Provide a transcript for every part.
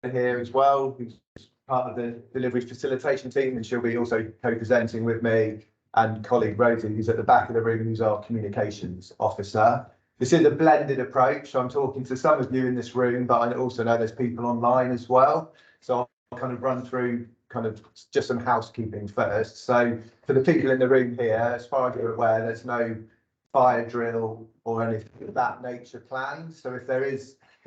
here as well, who's part of the delivery facilitation team, and she'll be also co-presenting with me, and colleague Rosie, who's at the back of the room, who's our communications officer. This is a blended approach, so I'm talking to some of you in this room, but I also know there's people online as well. So I'll kind of run through kind of just some housekeeping first. So for the people in the room here, as far as you're aware, there's no fire drill or anything of that nature planned. So if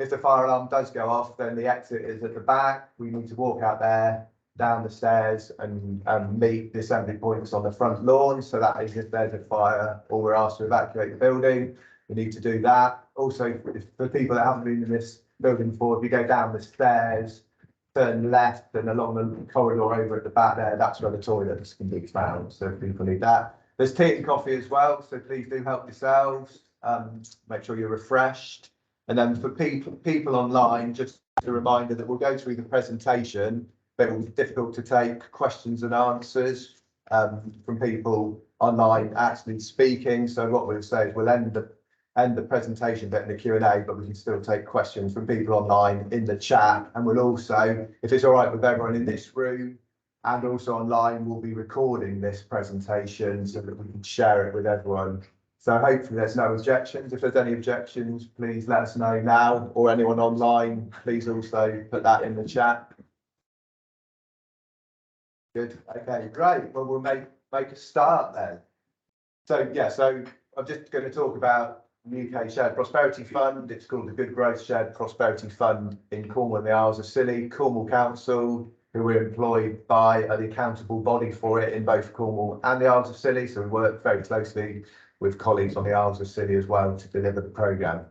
the fire alarm does go off, then the exit is at the back. We need to walk out there, down the stairs, and meet the assembly points on the front lawn. So that is if there's a fire or we're asked to evacuate the building, we need to do that. Also, for people that haven't been in this building before, if you go down the stairs, turn left and along the corridor over at the back there, that's where the toilets can be found. So if people need that. There's tea and coffee as well, so please do help yourselves. Make sure you're refreshed. And then for people online, just a reminder that we'll go through the presentation, but it will be difficult to take questions and answers from people online actually speaking. So what we'll say is we'll end the presentation bit in the Q&A, but we can still take questions from people online in the chat. And we'll also, if it's all right with everyone in this room and also online, we'll be recording this presentation so that we can share it with everyone. So hopefully there's no objections. If there's any objections, please let us know now, or anyone online, please also put that in the chat. Good. Okay, great. Well, we'll make a start then. So yeah, so I'm just going to talk about the UK Shared Prosperity Fund. It's called the Good Growth Shared Prosperity Fund in Cornwall and the Isles of Scilly. Cornwall Council, who we're employed by, are the accountable body for it in both Cornwall and the Isles of Scilly. So we work very closely with colleagues on the Isles of Scilly as well to deliver the programme.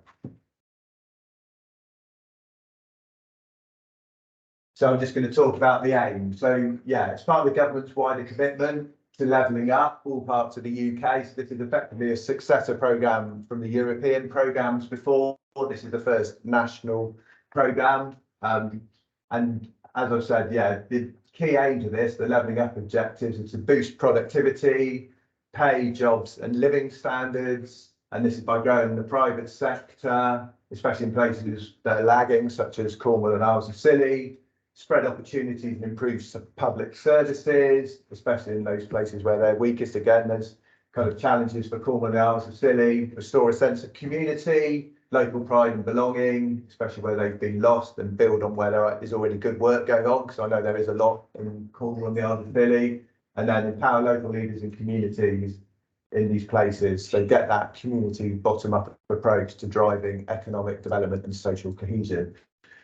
So I'm just going to talk about the aim. So yeah, it's part of the government's wider commitment to levelling up all parts of the UK. So this is effectively a successor programme from the European programmes before. This is the first national programme. And as I've said, yeah, the key aims of this, the levelling up objectives, is to boost productivity, pay, jobs and living standards, and this is by growing the private sector, especially in places that are lagging, such as Cornwall and Isles of Scilly, spread opportunities and improve public services, especially in those places where they're weakest. Again, there's kind of challenges for Cornwall and the Isles of Scilly, restore a sense of community, local pride and belonging, especially where they've been lost, and build on where there is already good work going on, because I know there is a lot in Cornwall and the Isles of Scilly. And then empower local leaders and communities in these places. So get that community bottom-up approach to driving economic development and social cohesion.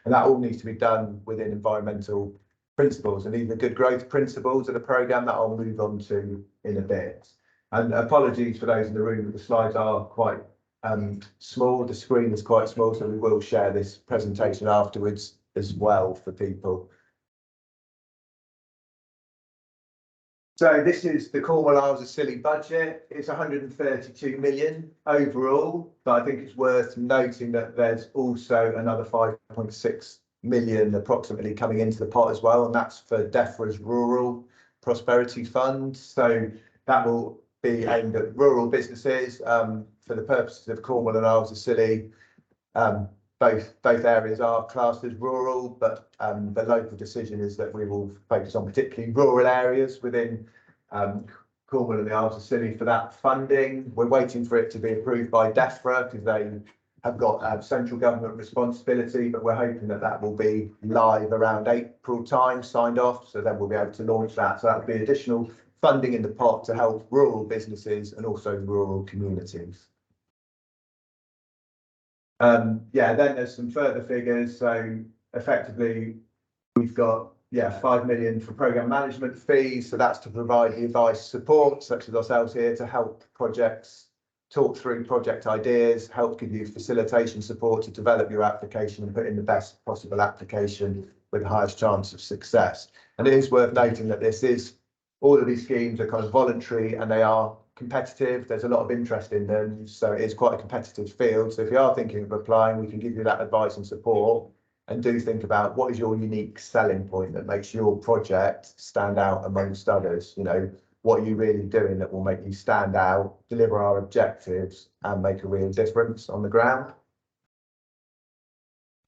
And that all needs to be done within environmental principles. And these are good growth principles of the programme that I'll move on to in a bit. And apologies for those in the room, the slides are quite small. The screen is quite small, so we will share this presentation afterwards as well for people. So this is the Cornwall Isles of Scilly budget. It's 132 million overall, but I think it's worth noting that there's also another 5.6 million approximately coming into the pot as well, and that's for DEFRA's Rural Prosperity Fund. So that will be aimed at rural businesses for the purposes of Cornwall and Isles of Scilly. Both areas are classed as rural, but the local decision is that we will focus on particularly rural areas within Cornwall and the Isles of Scilly for that funding. We're waiting for it to be approved by DEFRA because they have got central government responsibility, but we're hoping that that will be live around April time, signed off, so then we'll be able to launch that. So that will be additional funding in the pot to help rural businesses and also rural communities. Yeah, then there's some further figures. So effectively, we've got 5 million for programme management fees. So that's to provide the advice support, such as ourselves here, to help projects talk through project ideas, help give you facilitation support to develop your application and put in the best possible application with the highest chance of success. And it is worth noting that all of these schemes are kind of voluntary and they are competitive. There's a lot of interest in them, so it is quite a competitive field. So if you are thinking of applying, we can give you that advice and support, and do think about what is your unique selling point that makes your project stand out amongst others. You know, what are you really doing that will make you stand out, deliver our objectives and make a real difference on the ground.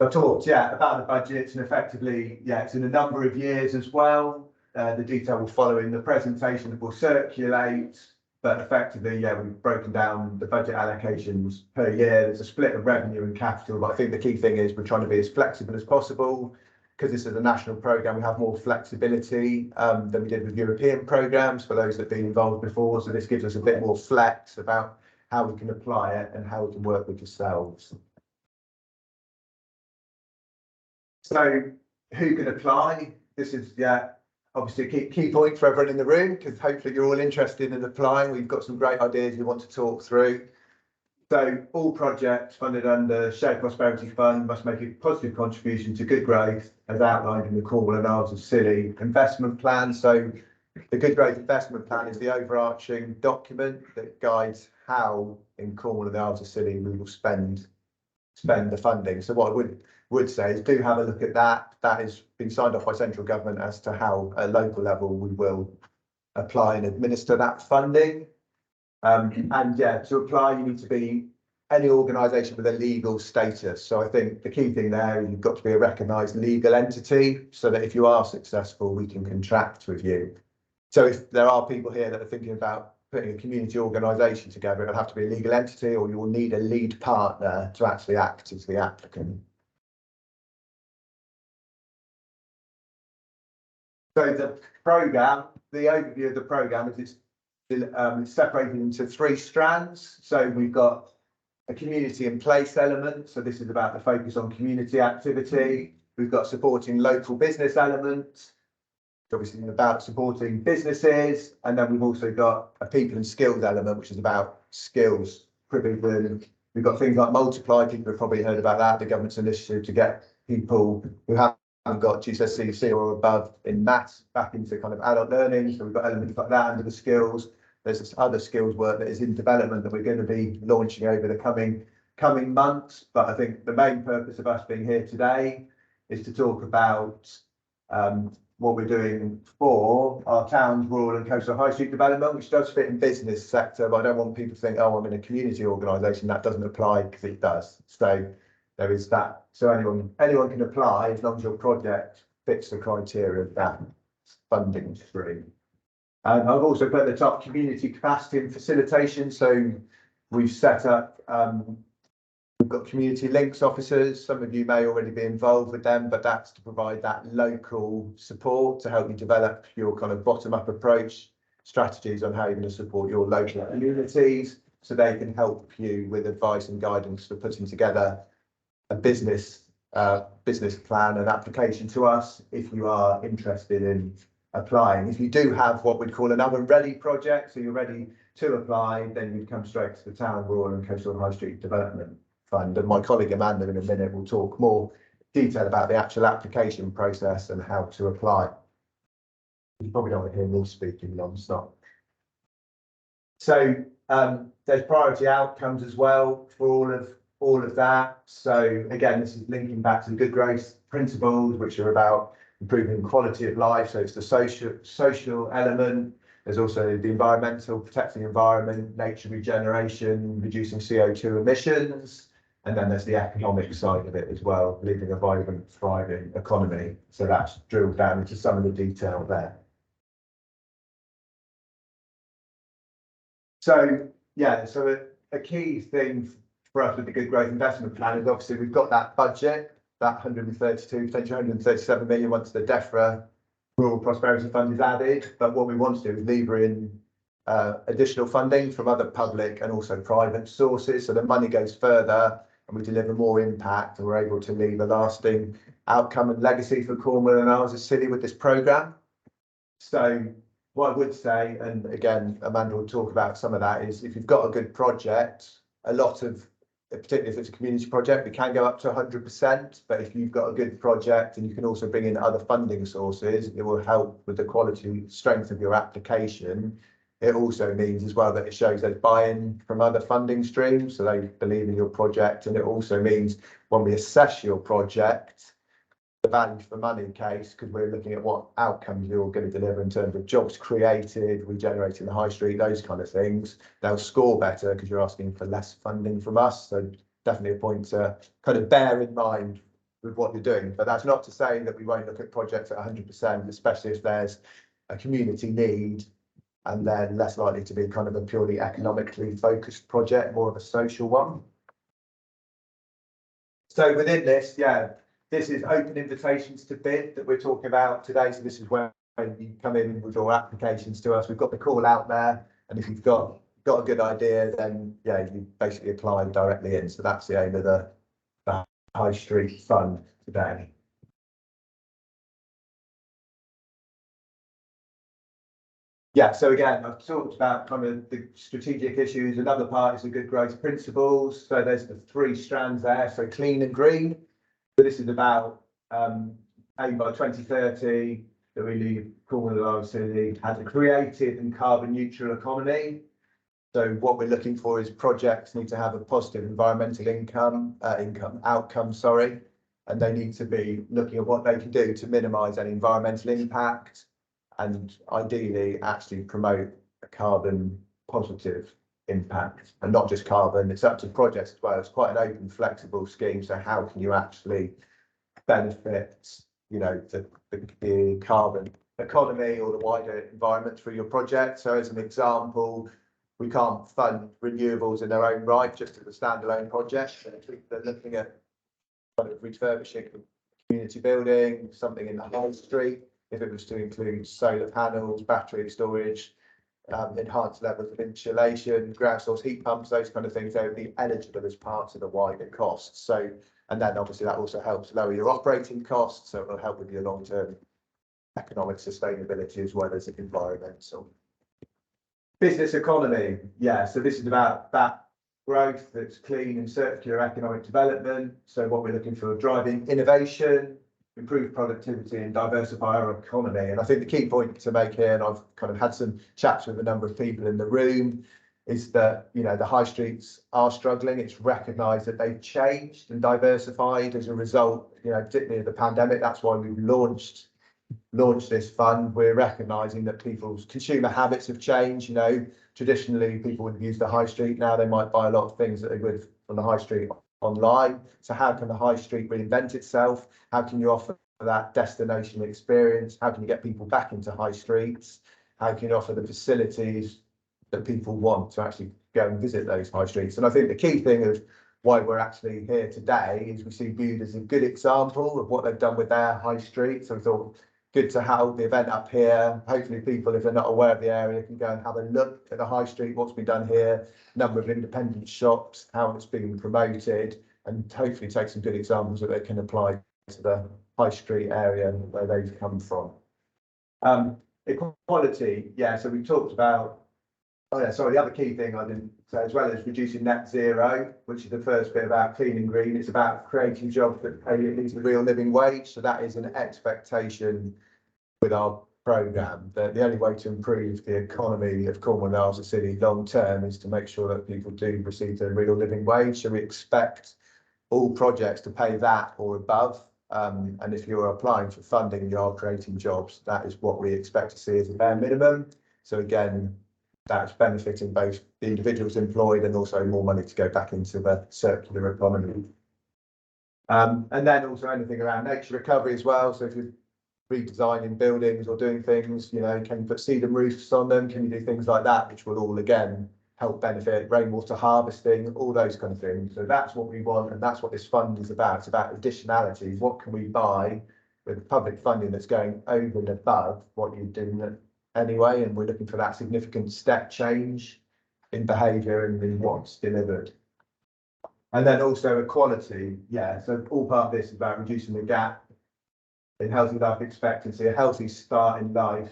I've talked, yeah, about the budgets, and effectively, yeah, it's in a number of years as well. The detail will follow in the presentation that will circulate, but effectively, yeah, we've broken down the budget allocations per year. There's a split of revenue and capital, but I think the key thing is we're trying to be as flexible as possible. Because this is a national programme, we have more flexibility than we did with European programmes for those that have been involved before. So this gives us a bit more flex about how we can apply it and how we can work with yourselves. So who can apply? This is, yeah, obviously a key point for everyone in the room, because hopefully you're all interested in applying. We've got some great ideas we want to talk through. So all projects funded under Shared Prosperity Fund must make a positive contribution to good growth as outlined in the Cornwall and Isles of Scilly investment plan. So the Good Growth Investment Plan is the overarching document that guides how in Cornwall and the Isles of Scilly we will spend the funding. So what I would say is do have a look at that. That has been signed off by central government as to how at local level we will apply and administer that funding. And yeah, to apply, you need to be any organisation with a legal status. So I think the key thing there, you've got to be a recognised legal entity so that if you are successful, we can contract with you. So if there are people here that are thinking about putting a community organisation together, it'll have to be a legal entity, or you will need a lead partner to actually act as the applicant. So the programme, the overview of the programme is it's separated into 3 strands. So we've got a community in place element. So this is about the focus on community activity. We've got supporting local business elements, obviously about supporting businesses. And then we've also got a people and skills element, which is about skills provision. We've got things like Multiply. People have probably heard about that, the government's initiative to get people who haven't got GCSE or above in maths back into kind of adult learning. So we've got elements like that under the skills. There's this other skills work that is in development that we're going to be launching over the coming months. But I think the main purpose of us being here today is to talk about what we're doing for our town's rural and coastal high street development, which does fit in business sector, but I don't want people to think, oh, I'm in a community organisation. That doesn't apply, because it does. So there is that. So anyone can apply as long as your project fits the criteria of that funding stream. And I've also put at the top community capacity and facilitation. So we've set up, we've got community links officers. Some of you may already be involved with them, but that's to provide that local support to help you develop your kind of bottom-up approach strategies on how you're going to support your local communities, so they can help you with advice and guidance for putting together a business plan and application to us if you are interested in applying. If you do have what we'd call an oven-ready project, so you're ready to apply, then you'd come straight to the Town Rural and Coastal High Street Development Fund. And my colleague Amanda in a minute will talk more detail about the actual application process and how to apply. You probably don't want to hear me speaking non-stop. So there's priority outcomes as well for all of that. So again, this is linking back to the good growth principles, which are about improving quality of life. So it's the social element. There's also the environmental, protecting the environment, nature regeneration, reducing CO2 emissions. And then there's the economic side of it as well, leaving a vibrant, thriving economy. So that's drilled down into some of the detail there. So yeah, so a key thing for us with the Good Growth Investment Plan is obviously we've got that budget, that 132, potentially 137 million once the DEFRA Rural Prosperity Fund is added. But what we want to do is lever in additional funding from other public and also private sources, so the money goes further and we deliver more impact, and we're able to leave a lasting outcome and legacy for Cornwall and Isles of Scilly with this programme. So what I would say, and again, Amanda will talk about some of that, is if you've got a good project, a lot of, particularly if it's a community project, we can go up to 100%, but if you've got a good project and you can also bring in other funding sources, it will help with the quality, strength of your application. It also means as well that it shows there's buy-in from other funding streams, so they believe in your project. And it also means when we assess your project, the value for money case, because we're looking at what outcomes you're going to deliver in terms of jobs created, regenerating the high street, those kind of things, they'll score better because you're asking for less funding from us. So definitely a point to kind of bear in mind with what you're doing. But that's not to say that we won't look at projects at 100%, especially if there's a community need, and then less likely to be kind of a purely economically focused project, more of a social one. So within this, yeah, this is open invitations to bid that we're talking about today. So this is where you come in with your applications to us. We've got the call out there, and if you've got a good idea, then yeah, you basically apply directly in. So that's the aim of the High Street Fund today. Yeah, so again, I've talked about kind of the strategic issues. Another part is the good growth principles. So there's the 3 strands there. So clean and green. So this is about aim by 2030 that we leave Cornwall City has a creative and carbon neutral economy. So what we're looking for is projects need to have a positive environmental outcome, sorry, and they need to be looking at what they can do to minimise any environmental impact, and ideally actually promote a carbon positive impact, and not just carbon. It's up to projects as well. It's quite an open, flexible scheme. So how can you actually benefit, you know, the carbon economy or the wider environment through your project? So as an example, we can't fund renewables in their own right just as a standalone project. They're looking at kind of refurbishing a community building, something in the high street. If it was to include solar panels, battery storage, enhanced levels of insulation, ground source heat pumps, those kind of things, they would be eligible as part of the wider costs. So, and then obviously that also helps lower your operating costs, so it will help with your long-term economic sustainability as well as environmental. Business economy, yeah, so this is about that growth that's clean and circular economic development. So what we're looking for, driving innovation, improve productivity and diversify our economy. And I think the key point to make here, and I've kind of had some chats with a number of people in the room, is that, you know, the high streets are struggling. It's recognised that they've changed and diversified as a result, you know, particularly of the pandemic. That's why we've launched this fund. We're recognising that people's consumer habits have changed. You know, traditionally people would use the high street. Now they might buy a lot of things that they would from the high street online. So how can the high street reinvent itself? How can you offer that destination experience? How can you get people back into high streets? How can you offer the facilities that people want to actually go and visit those high streets? And I think the key thing of why we're actually here today is we see BUS as a good example of what they've done with their high street. So we thought good to have the event up here. Hopefully people, if they're not aware of the area, can go and have a look at the high street, what's been done here, number of independent shops, how it's been promoted, and hopefully take some good examples that they can apply to the high street area where they've come from. Equality, yeah, so we talked about, oh yeah, sorry, the other key thing I didn't say, as well as reducing net zero, which is the first bit about clean and green, it's about creating jobs that pay at least a real living wage. So that is an expectation with our programme. The only way to improve the economy of Cornwall as a city long term is to make sure that people do receive a real living wage. So we expect all projects to pay that or above. And if you're applying for funding, you are creating jobs. That is what we expect to see as a bare minimum. So again, that's benefiting both the individuals employed and also more money to go back into the circular economy. And then also anything around nature recovery as well. So if you're redesigning buildings or doing things, you know, can you put cedar roofs on them? Can you do things like that, which will all again help benefit rainwater harvesting, all those kind of things. So that's what we want, and that's what this fund is about. It's about additionality. What can we buy with public funding that's going over and above what you're doing anyway? And we're looking for that significant step change in behaviour and in what's delivered. And then also equality, yeah. So all part of this is about reducing the gap in healthy life expectancy, a healthy start in life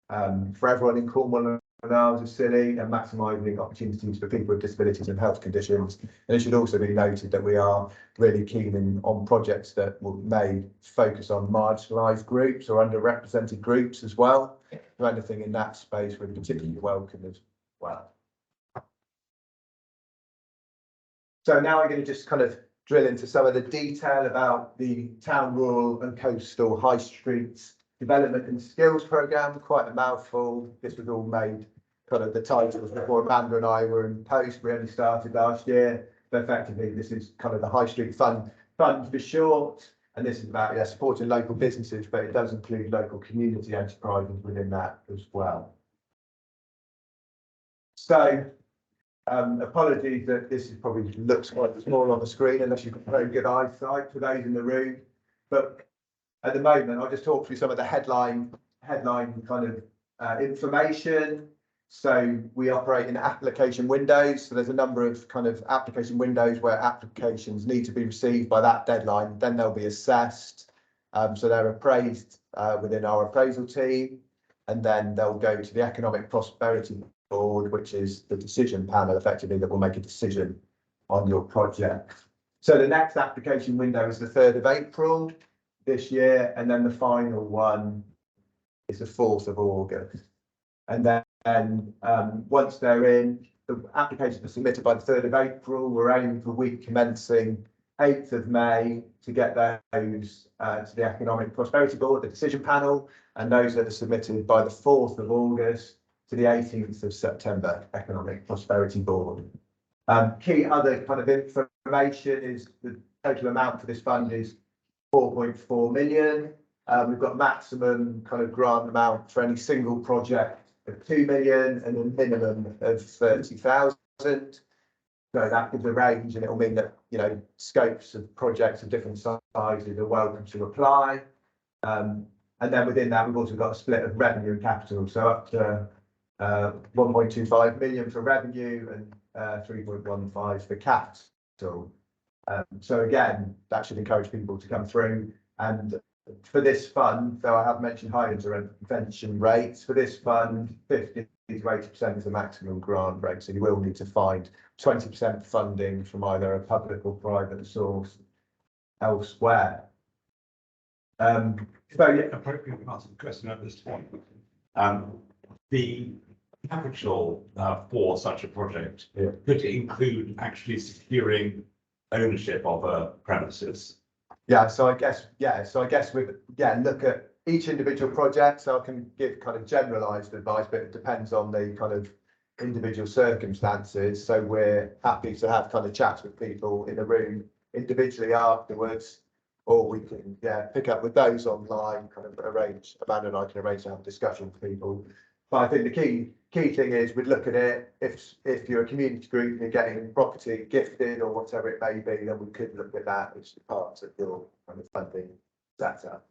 for everyone in Cornwall and as a city, and maximising opportunities for people with disabilities and health conditions. And it should also be noted that we are really keen on projects that may focus on marginalised groups or underrepresented groups as well. So anything in that space we're particularly welcome as well. So now I'm going to just kind of drill into some of the detail about the town, rural and coastal high streets development and skills programme. Quite a mouthful. This was all made kind of the titles before Amanda and I were in post. We only started last year, but effectively this is kind of the high street fund for short. And this is about supporting local businesses, but it does include local community enterprises within that as well. So apologies that this is probably looks quite small on the screen unless you've got very good eyesight for those in the room. But at the moment, I'll just talk through some of the headline kind of information. So we operate in application windows. So there's a number of kind of application windows where applications need to be received by that deadline. Then they'll be assessed. So they're appraised within our appraisal team, and then they'll go to the Economic Prosperity Board, which is the decision panel effectively that will make a decision on your project. So the next application window is the 3rd of April this year, and then the final one is the 4th of August. And then once they're in, the applications are submitted by the 3rd of April. We're aiming for week commencing 8th of May to get those to the Economic Prosperity Board, the decision panel, and those that are submitted by the 4th of August to the 18th of September, Economic Prosperity Board. Key other kind of information is the total amount for this fund is 4.4 million. We've got maximum kind of grant amount for any single project of 2 million and a minimum of 30,000. So that gives a range, and it will mean that, you know, scopes of projects of different sizes are welcome to apply. And then within that, we've also got a split of revenue and capital. So up to 1.25 million for revenue and 3.15 for capital. So again, that should encourage people to come through. And for this fund, though I have mentioned high intervention rates, for this fund, 50 to 80% is the maximum grant rate. So you will need to find 20% funding from either a public or private source elsewhere. So yeah, appropriately answer the question at this point. The capital for such a project could include actually securing ownership of a premises. Yeah, so I guess with look at each individual project. So I can give kind of generalised advice, but it depends on the kind of individual circumstances. So we're happy to have kind of chats with people in a room individually afterwards, or we can pick up with those online, kind of arrange, Amanda and I can arrange to have a discussion with people. But I think the key thing is we'd look at it, if you're a community group, you're getting property gifted or whatever it may be, then we could look at that as part of your kind of funding setup.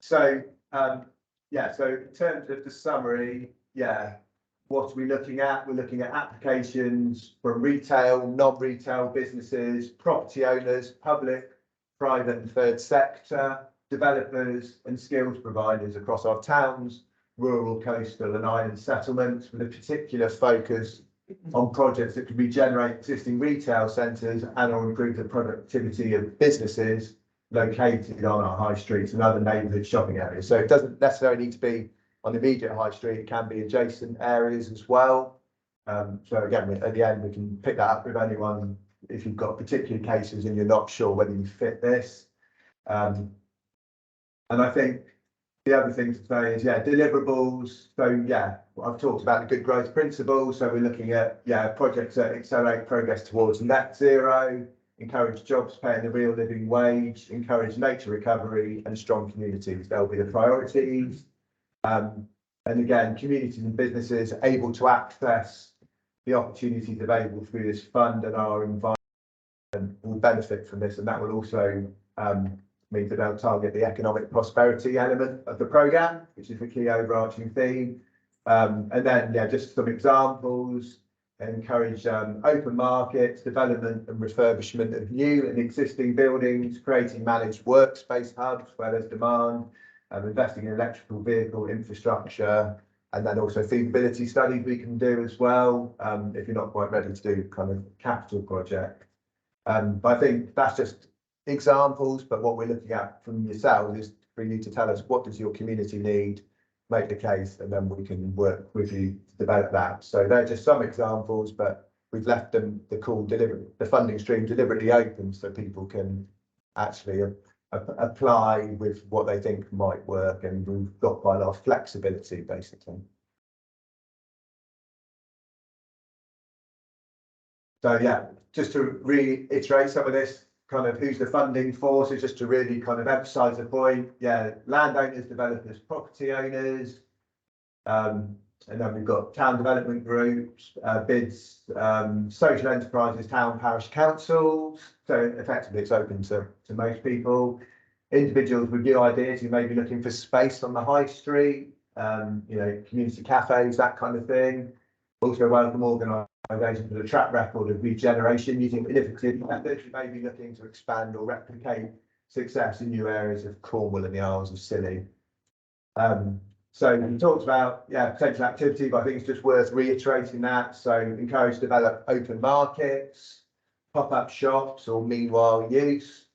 So so in terms of the summary, what are we looking at? We're looking at applications from retail, non-retail businesses, property owners, public, private and third sector, developers and skills providers across our towns, rural, coastal and island settlements, with a particular focus on projects that can regenerate existing retail centres and or improve the productivity of businesses located on our high streets and other neighbourhood shopping areas. So it doesn't necessarily need to be on the immediate high street, it can be adjacent areas as well. So again, at the end, we can pick that up with anyone if you've got particular cases and you're not sure whether you fit this. And I think the other thing to say is, deliverables. So I've talked about the good growth principles. So we're looking at projects that accelerate progress towards net zero, encourage jobs paying a real living wage, encourage nature recovery and strong communities. They'll be the priorities. And again, communities and businesses able to access the opportunities available through this fund and our environment will benefit from this, and that will also means that they'll target the economic prosperity element of the programme, which is the key overarching theme. And then, just some examples: encourage open markets, development and refurbishment of new and existing buildings, creating managed workspace hubs where there's demand, investing in electrical vehicle infrastructure, and then also feasibility studies we can do as well, if you're not quite ready to do kind of capital project. But I think that's just examples, but what we're looking at from yourselves is for you to tell us, what does your community need, make the case, and then we can work with you to develop that. So they're just some examples, but we've left them the funding stream deliberately open so people can actually apply with what they think might work, and we've got quite a lot of flexibility basically. So just to reiterate some of this, kind of who's the funding for. So just to really kind of emphasise the point, yeah, landowners, developers, property owners. And then we've got town development groups, bids, social enterprises, town parish councils. So effectively it's open to most people. Individuals with new ideas who may be looking for space on the high street, you know, community cafes, that kind of thing. Also welcome organisations with a track record of regeneration using innovative methods who may be looking to expand or replicate success in new areas of Cornwall and the Isles of Scilly. So we talked about, yeah, potential activity, but I think it's just worth reiterating that. So encourage to develop open markets, pop-up shops or meanwhile use,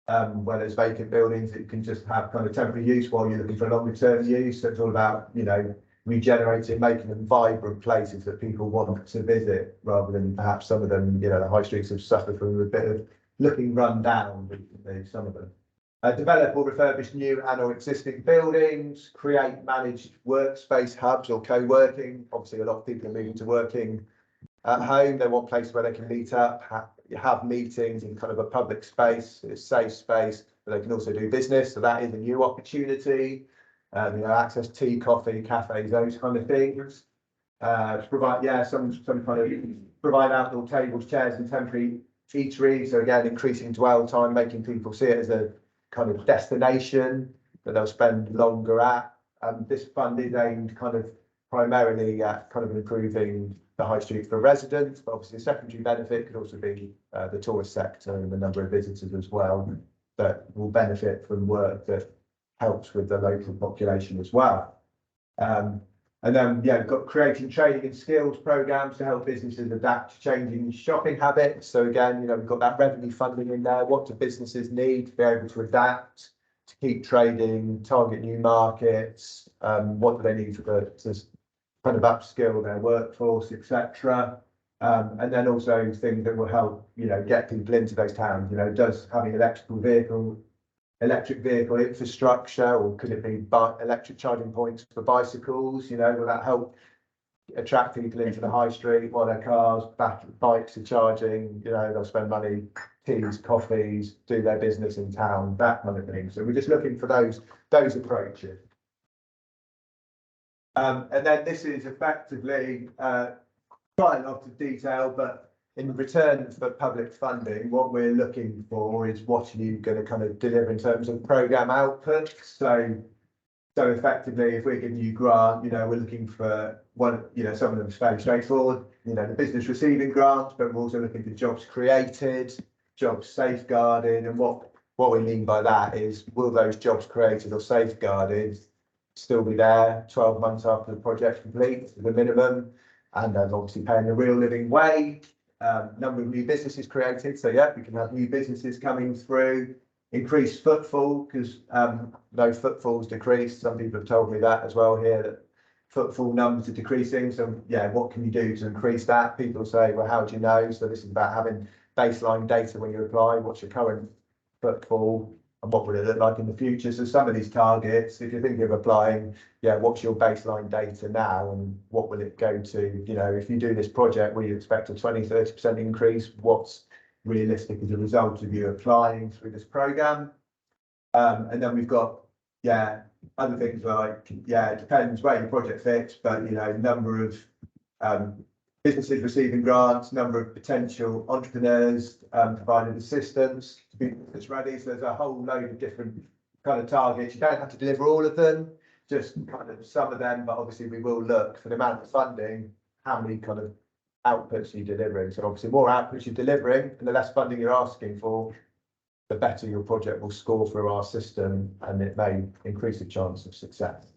where there's vacant buildings that you can just have kind of temporary use while you're looking for longer term use. So it's all about, you know, regenerating, making them vibrant places that people want to visit, rather than perhaps some of them, you know, the high streets have suffered from a bit of looking run down recently, some of them. Develop or refurbish new and or existing buildings, create managed workspace hubs or co-working. Obviously, a lot of people are moving to working at home. They want places where they can meet up, have meetings in kind of a public space, a safe space, but they can also do business. So that is a new opportunity. You know, access tea, coffee, cafes, those kind of things. Provide, yeah, some kind of provide outdoor tables, chairs, and temporary eateries. So again, increasing dwell time, making people see it as a kind of destination that they'll spend longer at. This fund is aimed kind of primarily at kind of improving the high street for residents, but obviously a secondary benefit could also be the tourist sector and the number of visitors as well that will benefit from work that helps with the local population as well. And then, yeah, we've got creating training and skills programs to help businesses adapt to changing shopping habits. So again, you know, we've got that revenue funding in there. What do businesses need to be able to adapt, to keep trading, target new markets? What do they need to kind of upskill their workforce, etc. And then also things that will help, you know, get people into those towns. You know, does having electric vehicle infrastructure, or could it be electric charging points for bicycles? You know, will that help attract people into the high street while their cars, bikes are charging? You know, they'll spend money, teas, coffees, do their business in town, that kind of thing. So we're just looking for those approaches. And then this is effectively quite a lot of detail, but in return for public funding, what we're looking for is what are you going to kind of deliver in terms of programme output. So effectively, if we're giving you grant, you know, we're looking for one, you know, some of them is fairly straightforward, you know, the business receiving grants, but we're also looking for jobs created, jobs safeguarded. And what we mean by that is, will those jobs created or safeguarded still be there 12 months after the project's complete, the minimum, and then obviously paying a real living wage. Number of new businesses created, so yeah, we can have new businesses coming through, increased footfall, because no footfall's decreased. Some people have told me that as well here, that footfall numbers are decreasing. So yeah, what can you do to increase that? People say, well, how do you know? So this is about having baseline data when you apply. What's your current footfall and what will it look like in the future? So some of these targets, if you're thinking of applying, yeah, what's your baseline data now and what will it go to? You know, if you do this project, will you expect a 20-30% increase? What's realistic as a result of you applying through this programme? And then we've got, yeah, other things like, yeah, it depends where your project fits, but, you know, number of businesses receiving grants, number of potential entrepreneurs providing assistance to be business ready. So there's a whole load of different kind of targets. You don't have to deliver all of them, just kind of some of them, but obviously we will look for the amount of funding, how many kind of outputs you're delivering. So obviously more outputs you're delivering and the less funding you're asking for, the better your project will score through our system, and it may increase the chance of success.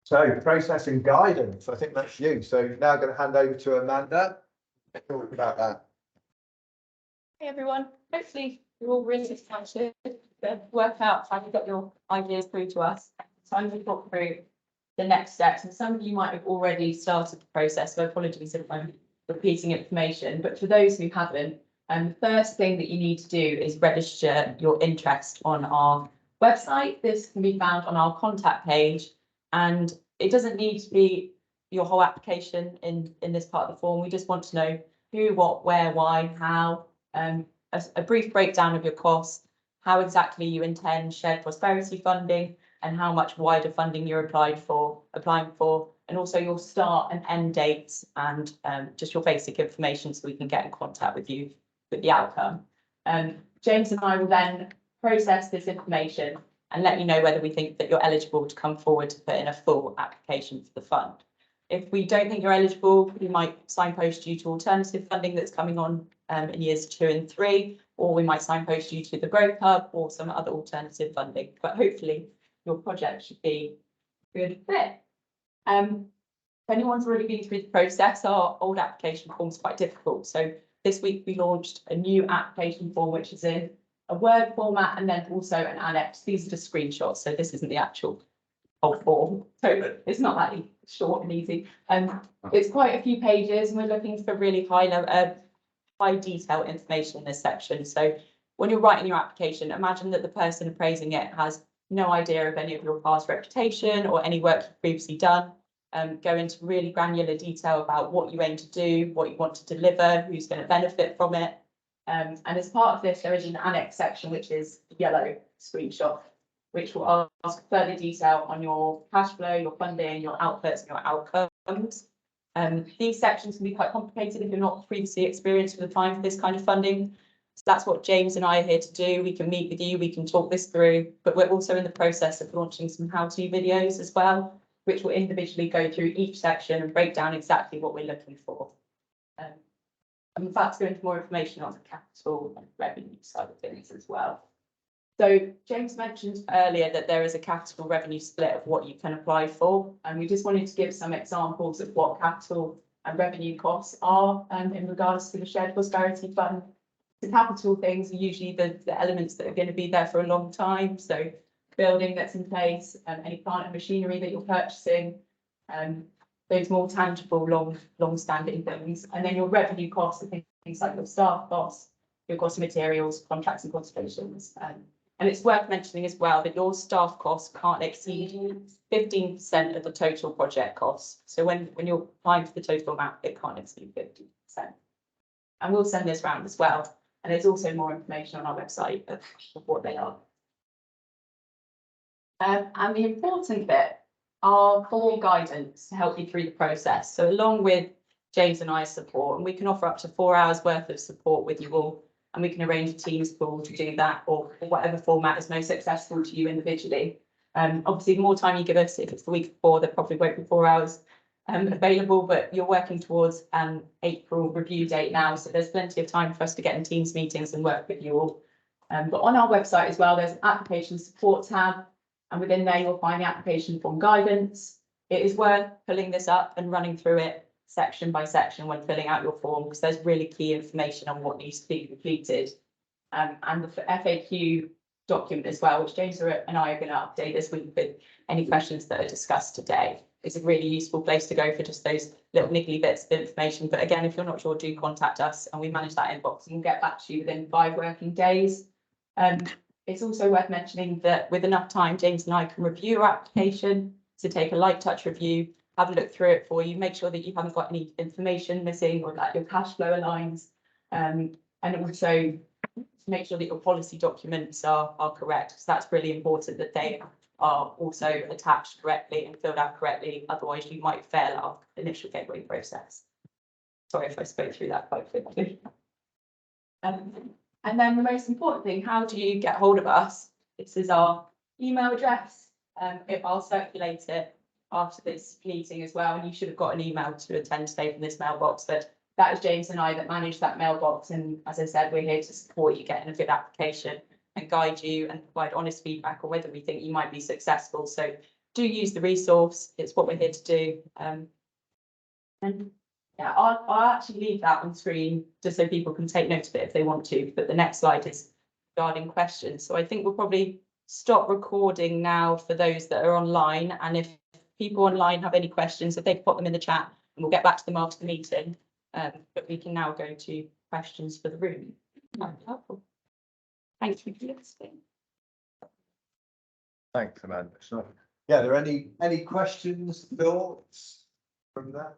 So process and guidance, I think that's you. So now I'm going to hand over to Amanda to talk about that. Hey everyone, hopefully you're all really excited to work out how you got your ideas through to us. So I'm going to talk through the next steps, and some of you might have already started the process, so apologies if I'm repeating information, but for those who haven't, the first thing that you need to do is register your interest on our website. This can be found on our contact page, and it doesn't need to be your whole application in this part of the form. We just want to know who, what, where, why, how, a brief breakdown of your costs, how exactly you intend shared prosperity funding, and how much wider funding you're applying for, and also your start and end dates, and just your basic information so we can get in contact with you with the outcome. James and I will then process this information and let you know whether we think that you're eligible to come forward to put in a full application for the fund. If we don't think you're eligible, we might signpost you to alternative funding that's coming on in years 2 and 3, or we might signpost you to the Growth Hub or some other alternative funding. But hopefully your project should be a good fit. If anyone's already been through the process, our old application form is quite difficult. So this week we launched a new application form, which is in a Word format and then also an annex. These are just screenshots, so this isn't the actual whole form. So it's not that short and easy. It's quite a few pages, and we're looking for really high detail information in this section. So when you're writing your application, imagine that the person appraising it has no idea of any of your past reputation or any work you've previously done. Go into really granular detail about what you aim to do, what you want to deliver, who's going to benefit from it. And as part of this, there is an annex section, which is the yellow screenshot, which will ask further detail on your cash flow, your funding, your outputs, and your outcomes. These sections can be quite complicated if you're not previously experienced with applying for this kind of funding. So that's what James and I are here to do. We can meet with you, we can talk this through, but we're also in the process of launching some how-to videos as well, which will individually go through each section and break down exactly what we're looking for. I'm about to go into more information on the capital and revenue side of things as well. So James mentioned earlier that there is a capital revenue split of what you can apply for, and we just wanted to give some examples of what capital and revenue costs are in regards to the shared prosperity fund. The capital things are usually the elements that are going to be there for a long time. So building that's in place, any plant and machinery that you're purchasing, those more tangible, long-standing things. And then your revenue costs are things like your staff costs, your cost of materials, contracts and consultations. And it's worth mentioning as well that your staff costs can't exceed 15% of the total project costs. So when you're applying for the total amount, it can't exceed 15%. And we'll send this round as well. And there's also more information on our website of what they are. And the important bit are full guidance to help you through the process. So along with James and I's support, and we can offer up to 4 hours worth of support with you all, and we can arrange a Teams call to do that, or whatever format is most successful to you individually. Obviously, the more time you give us, if it's the week before, there probably won't be 4 hours available, but you're working towards an April review date now, so there's plenty of time for us to get in Teams meetings and work with you all. But on our website as well, there's an application support tab, and within there you'll find the application form guidance. It is worth pulling this up and running through it section by section when filling out your form, because there's really key information on what needs to be completed. And the FAQ document as well, which James and I are going to update this week with any questions that are discussed today. It's a really useful place to go for just those little niggly bits of information. But again, if you're not sure, do contact us and we manage that inbox and we'll get back to you within 5 working days. It's also worth mentioning that with enough time, James and I can review your application, so take a light touch review, have a look through it for you, make sure that you haven't got any information missing or that your cash flow aligns, and also make sure that your policy documents are correct, because that's really important that they are also attached correctly and filled out correctly. Otherwise, you might fail our initial gateway process. Sorry if I spoke through that quite quickly. And then the most important thing, how do you get hold of us? This is our email address. I'll circulate it after this meeting as well, and you should have got an email to attend today from this mailbox, but that is James and I that manage that mailbox, and as I said, we're here to support you getting a good application and guide you and provide honest feedback on whether we think you might be successful. So do use the resource, it's what we're here to do. And yeah, I'll actually leave that on screen just so people can take note of it if they want to, but the next slide is regarding questions. So I think we'll probably stop recording now for those that are online, and if people online have any questions, if they can put them in the chat and we'll get back to them after the meeting. But we can now go to questions for the room. Thank you for listening. Thanks, Amanda. So, yeah, are there any questions, thoughts from that?